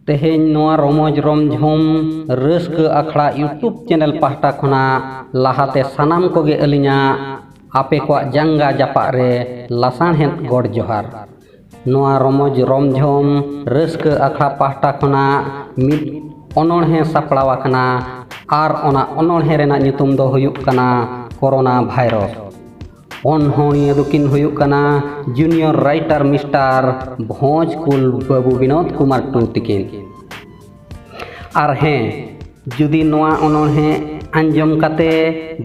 तेहेñ नोआ रोमोज रोमझोम रस्क आखड़ा YouTube channel पाहटा खना लाहाते सानाम कोगे अलिङा आपे को जंगा जापा रे लासाणहेद गॉड जोहार। नोआ रोमोज रोमझोम रस्क आखड़ा पाहटा खना मिद अनोणहे सापड़ावा कना आर ओना अनोणहे रेना ᱧᱩᱛᱩᱢ दो हुयुक कना कोरोना भाइरस। अनहोणिया दुकिन हुयुक कना जूनियर राइटर मिस्टर भोज कुल बाबू विनोद कुमार टू तिकिन। आर हें जुदी नोआ अनोणहे आंजम काते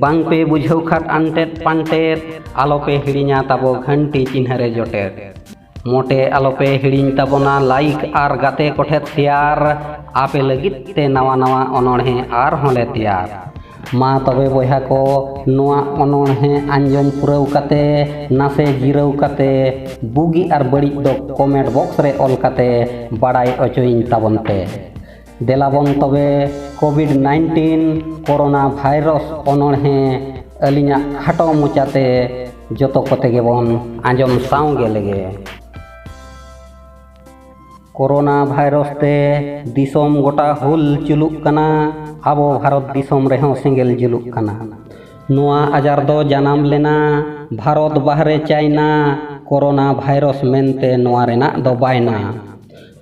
बांग पे बुझाव खात आंटेट पांटेट आलोपे हिड़िñा ताबो घंटी चिन्हरे जोटेट मोटे आलोपे हिड़िñ ताबोना लाइक आर गाते कोठेत शेयर आपे लगित ते नवा नवा अनोणहे आर होले तैयार मा तबे बयहा को नोआ अनोणहे आंजम पुरव काते नासे जिरव काते बुगी आर बड़ी दो कमेंट बॉक्स रे ऑल काते बाड़ाई अचोइñ ताबोनते देलाबन तबे कोविड-19 कोरोना भाइरस अनोणहे अलिङा खाटो मुचाते जतो कोते गेबन आंजम सावगे लेगे। कोरोना भाइरस ते दिसोम गोटा हुल चुलुक कना आबो भारत दिसोम रेहों सेंगेल जुलुक कना। नोआ आजार दो जानाम लेना भारत बाहरे चाइना कोरोना भाइरस मेनते नोआ रेना दो बायना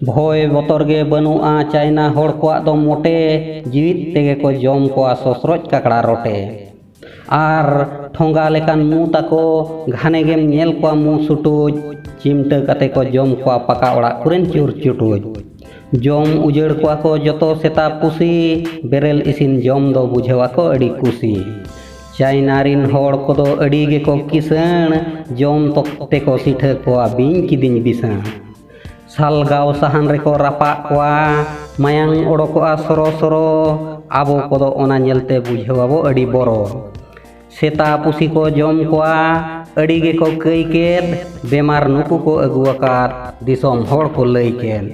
भय बतर गे बनुआ चाइना होड़ कोआ दो मोटे जीवित तेगे को जम कोआ ससरज काकड़ा रोटे आर ठोंगा लेकान मु ताको घाने गेम नेल कोआ मु सुटुज चिमटा काते को जम कोआ पका ओड़ा कुरेन चुर चुटुज जम उजड़ कोआ को जतो सेता पुसी बेरेल इसिन जम दो बुझेवा को अड़ी कुसी चाइना रिन होड़ को दो अड़ी गे को किसण जम तोते को सिठ कोआ बिन किदिन बिसण सालगाव साहान रेको रापा कोआ मायांग ओडोकोआ सरो सरो आबो कोदो ओना नेलते बुझेवाबो अड़ी बरो सेता पुसी को जम कोआ अड़ी गे को कई केद बेमार नुकु को अगुआकात दिसोम होड़ को लई केन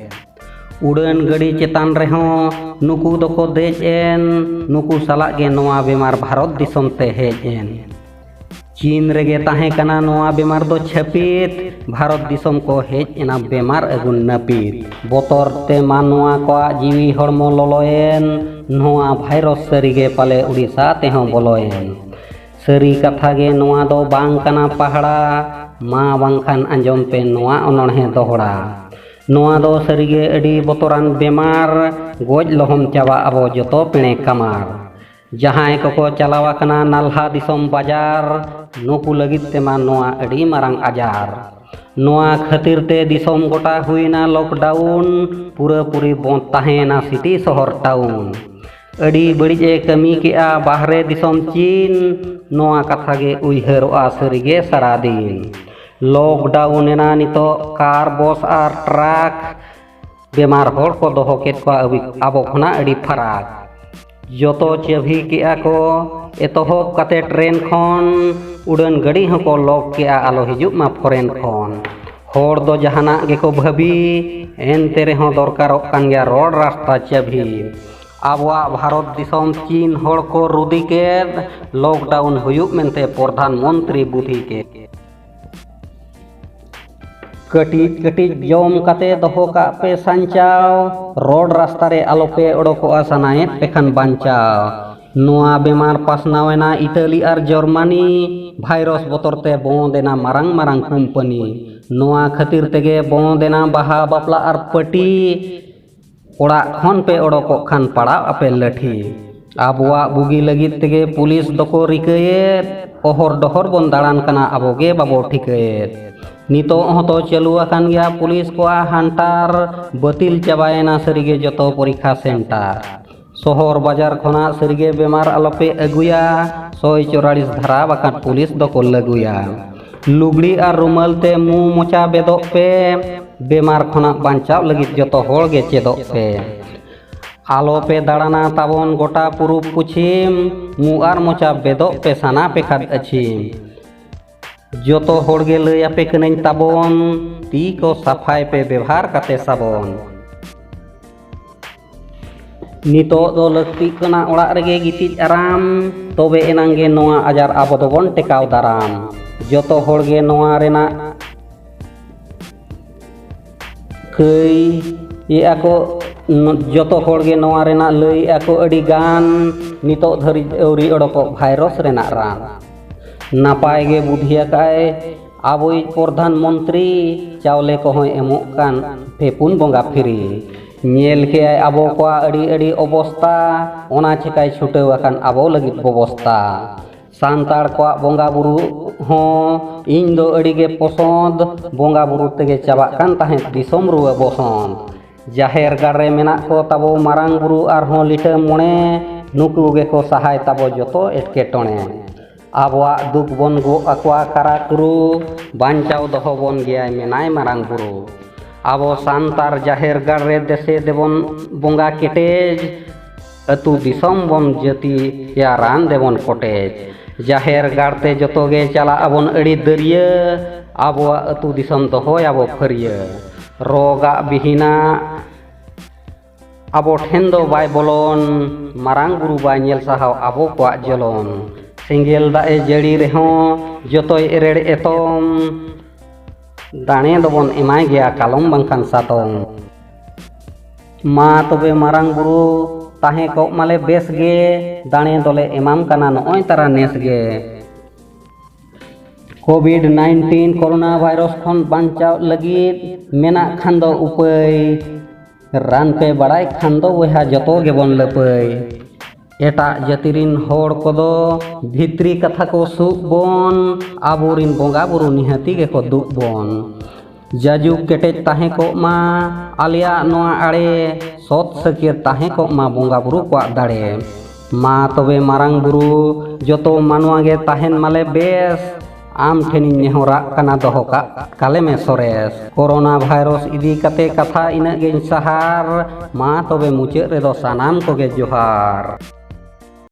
उड़न गड़ी चेतान रेहों नुकु दोको देज एन नुकु सालाग गे नोआ बेमार भारत दिसोम ते हेज एन चीन रेगे ताहे कना नोआ बेमार दो छपित भारत दिसोम को हेज एना बेमार अगुन नपीत बोतर ते मानवा को जीवी हड़मो ललोयन नोआ भाइरस सरीगे पाले उड़ीसा तेहों बोलोयन सरी कथा गे नोआ दो बांग कना पहाड़ा मा बांगखान आंजम पे नोआ अनोणहे दोहड़ा नोआ दो सरीगे अड़ी बोतरान बेमार गोज लोहम चाबा आबो जतो पेणे कमार जहां को चलावा कना नाल्हा दिसोम बाजार नुकु लगित तेमा नोआ अड़ी मारांग आजार नोआ खातिर ते दिसोम गोटा हुईना लॉकडाउन पूरा पूरी बंद ताहेना सिटी शहर टाउन अड़ी बड़ीजे कमी केआ बाहरे दिसोम चीन नोआ कथा गे उइहरोआ सरीगे सारा दिन लॉकडाउन एना नितो कार बस आर ट्रक बेमार होड़ को दोहो केत को आबो खना अड़ी फराक जतो चेभी केआ को एतोहब काते ट्रेन खन उड़न गड़ी हको लॉक केआ आलो हिजुक मा फॉरेन खन होड़ दो जहाना गे को भाबी एनते रेहों दरकारोग कान गया रोड रास्ता चेभी आबवा भारत दिसोम चीन होड़ को रुदी केद लॉकडाउन हुयुक मेनते प्रधानमंत्री बुद्धि के कटिज कटिज जम काते दोहो का पे संचाव रोड रास्ता रे आलोपे ओडोकोआ सनाएत पेखान बांचाव नोआ बेमार पासनावेना इटाली आर जर्मनी भाइरस बोतरते बोंदेना मारांग मारांग कंपनी नोआ खातिर तेगे बोंदेना बाहा बापला आर पटी ओड़ा खन पे ओडोको खान पड़ा आपे लठी आबवा बुगी लगित तेगे पुलिस दोको रिकयेत ओहर डोहर बोन दाड़ान कना आबोगे बाबो ठिकयेत नितो हतो चलुआ कान गया पुलिस को हांटार बतिल चाबायना सरीगे जतो परीक्षा सेंटर शहर बाजार खना सरीगे बेमार आलोपे अगुया 144 धारा बाकान पुलिस दोको लगुया लुगड़ी आर रुमाल ते मुंह मोचा बेदोक पे बेमार खना बांचाव लगित जतो होड़ गे चेदोक पे आलोपे दाड़ाना ताबन गोटा पुरुब पुछिम मुंह आर मोचा बेदोक पे साना पे खाद अछिम जतो होड़ गे लई आपे कनेñ ताबन ती को सफाई पे व्यवहार काते साबन नितो दो लक्ति कना ओड़ा रेगे गितिज आराम तबे एनांगे नोआ आजार आबो दोबन टेकाव दाराम जतो होड़ गे नोआ रेना कई ये आको joto horge noa rena lei ako adi gan nitok dhari auri odokok virus rena ran napai ge budhia kai aboi pradhan mantri chaule kohoy emok kan pepun bonga firi nyel ke ai abo ko adi obosta ona chikai chhutew akan abo lagit bobosta santar ko bonga buru ho ᱤᱧ ᱫᱚ ᱟᱹᱰᱤ ᱜᱮ ᱯᱚᱥᱚᱱᱫ ᱵᱚᱸᱜᱟ ᱵᱩᱨᱩ ᱛᱮᱜᱮ ᱪᱟᱵᱟᱜ ᱠᱟᱱ ᱛᱟᱦᱮᱸᱫ ᱫᱤᱥᱚᱢ ᱨᱩᱣᱟᱹ ᱵᱚᱥᱚᱱᱫ ᱡᱟᱦᱮᱨ ᱜᱟᱲ ᱨᱮ ᱢᱮᱱᱟᱜ ᱠᱚ ᱛᱟᱵᱚ ᱢᱟᱨᱟᱝ ᱵᱩᱨᱩ ᱟᱨᱦᱚᱸ ᱞᱤᱴᱟᱹ ᱢᱚᱬᱮ ᱱᱩᱠᱩ ᱜᱮᱠᱚ ᱥᱟᱦᱟᱭ ᱛᱟᱵᱚ ᱡᱚᱛᱚ ᱮᱴᱠᱮᱴᱚᱬᱮ ᱟᱵᱚᱣᱟᱜ ᱫᱩᱠ ᱵᱚᱱ ᱜᱚᱜ ᱟᱠᱚᱣᱟ ᱠᱟᱨᱟ ᱠᱩᱨᱩ ᱵᱟᱧᱪᱟᱣ ᱫᱚᱦᱚ ᱵᱚᱱ ᱜᱮᱭᱟᱭ ᱢᱮᱱᱟᱭ ᱢᱟᱨᱟᱝ ᱵᱩᱨᱩ ᱟᱵᱚ ᱥᱟᱱᱛᱟᱲ ᱡᱟᱦᱮᱨ ᱜᱟᱲ ᱨᱮ ᱫᱮᱥᱮ ᱫᱮᱵᱚᱱ ᱵᱚᱸᱜᱟ ᱠᱮᱴᱮᱡ ᱟᱹᱛᱩ ᱫᱤᱥᱚᱢ ᱵᱚᱱ ᱡᱟᱹᱛᱤ ᱨᱟᱱ ᱫᱮᱵᱚᱱ ᱠᱚᱴᱮᱡ ᱡᱟᱦᱮᱨ ᱜᱟᱲ ᱛᱮ ᱡᱚᱛᱚ ᱜᱮ ᱪᱟᱞᱟᱜ ᱟᱵᱚᱱ ᱟᱹᱰᱤ ᱫᱟᱹᱨᱭᱟᱹ ᱟᱵᱚᱣᱟᱜ ᱟᱹᱛᱩ ᱫᱤᱥᱚᱢ ᱫᱚᱦᱚᱭ ᱟᱵᱚ ᱯᱷᱟᱹᱨᱭᱟᱹ ᱨᱳᱜᱟᱜ ᱵᱤᱦᱤᱱᱟ ᱟᱵᱚ ᱴᱷᱮᱱ ᱫᱚ ᱵᱟᱭ ᱵᱚᱞᱚᱱ ᱢᱟᱨᱟᱝ ᱵᱩᱨᱩ ᱵᱟᱭ ᱧᱮᱞ ᱥᱟᱦᱟᱣ ᱟᱵᱚ ᱠᱚᱣᱟᱜ ᱡᱚᱞᱚᱱ ᱥᱮᱸᱜᱮᱞ ᱫᱟᱜ ᱮ ᱡᱟᱹᱲᱤ ᱨᱮᱦᱚᱸ ᱡᱚᱛᱚᱭ ᱮᱨᱮᱲ ᱮᱛᱚᱢ ᱫᱟᱲᱮ ᱫᱚᱵᱚᱱ ᱮᱢᱟᱭ ᱜᱮᱭᱟ ᱠᱟᱞᱚᱢ ᱵᱟᱝᱠᱷᱟᱱ ᱥᱟᱛᱚᱢ ᱢᱟ ᱛᱚᱵᱮ ᱢᱟᱨᱟᱝ ᱵᱩᱨᱩ ᱛᱟᱦᱮᱸ ᱠᱚᱜ ᱢᱟᱞᱮ ᱵᱮᱥ ᱜᱮ ᱫᱟᱲᱮ ᱫᱚᱞᱮ ᱮᱢᱟᱢ ᱠᱟᱱᱟ ᱱᱚᱜᱼᱚᱭ ᱛᱟᱨᱟ ᱱᱮᱥ ᱜᱮ COVID-19 ᱠᱳᱨᱳᱱᱟ ᱵᱷᱟᱭᱨᱟᱥ ᱠᱷᱚᱱ ᱵᱟᱧᱪᱟᱣ ᱞᱟᱹᱜᱤᱫ ᱢᱮᱱᱟᱜ ᱠᱷᱟᱱ ᱫᱚ ᱩᱯᱟᱹᱭ ᱨᱟᱱ ᱯᱮ ᱵᱟᱲᱟᱭ ᱠᱷᱟᱱ ᱫᱚ ᱵᱚᱭᱦᱟ ᱡᱚᱛᱚ ᱜᱮᱵᱚᱱ ᱞᱟᱹᱯᱟᱹᱭ ᱮᱴᱟᱜ ᱡᱟᱹᱛᱤ ᱨᱤᱱ ᱦᱚᱲ ᱠᱚᱫᱚ ᱵᱷᱤᱛᱨᱤ ᱠᱟᱛᱷᱟ ᱠᱚ ᱥᱩᱜ ᱵᱚᱱ ᱟᱵᱚᱨᱤᱱ ᱵᱚᱸᱜᱟ ᱵᱩᱨᱩ ᱱᱤᱦᱟᱹᱛᱤ ᱜᱮᱠᱚ ᱫᱩᱜ ᱵᱚᱱ ᱡᱟᱡᱩᱜ ᱠᱮᱴᱮᱡ ᱛᱟᱦᱮᱸ ᱠᱚᱜ ᱢᱟ ᱟᱞᱮᱭᱟᱜ ᱱᱚᱣᱟ ᱟᱲᱮ ᱥᱚᱛ ᱥᱟᱹᱠᱤᱭᱟᱹᱛ ᱛᱟᱦᱮᱸ ᱠᱚᱜ ᱢᱟ ᱵᱚᱸᱜᱟ ᱵᱩᱨᱩ ᱠᱚᱣᱟᱜ ᱫᱟᱲᱮ ᱢᱟ ᱛᱚᱵᱮ ᱢᱟᱨᱟᱝ ᱵᱩᱨᱩ ᱡᱚᱛᱚ ᱢᱟᱱᱣᱟ ᱜᱮ ᱛᱟᱦᱮᱱ ᱢᱟᱞᱮ ᱵᱮᱥ ᱟᱢ ᱴᱷᱮᱱᱤᱧ ᱱᱮᱦᱚᱨᱟᱜ ᱠᱟᱱᱟ ᱫᱚᱦᱚ ᱠᱟᱜ ᱠᱟᱞᱮᱢᱮ ᱥᱚᱨᱮᱥ ᱠᱳᱨᱳᱱᱟ ᱵᱷᱟᱭᱨᱟᱥ ᱤᱫᱤ ᱠᱟᱛᱮ ᱠᱟᱛᱷᱟ ᱤᱱᱟᱹᱜ ᱜᱮᱧ ᱥᱟᱦᱟᱨ ᱢᱟ ᱛᱚᱵᱮ ᱢᱩᱪᱟᱹᱫ ᱨᱮᱫᱚ ᱥᱟᱱᱟᱢ ᱠᱚᱜᱮ ᱡᱚᱦᱟᱨ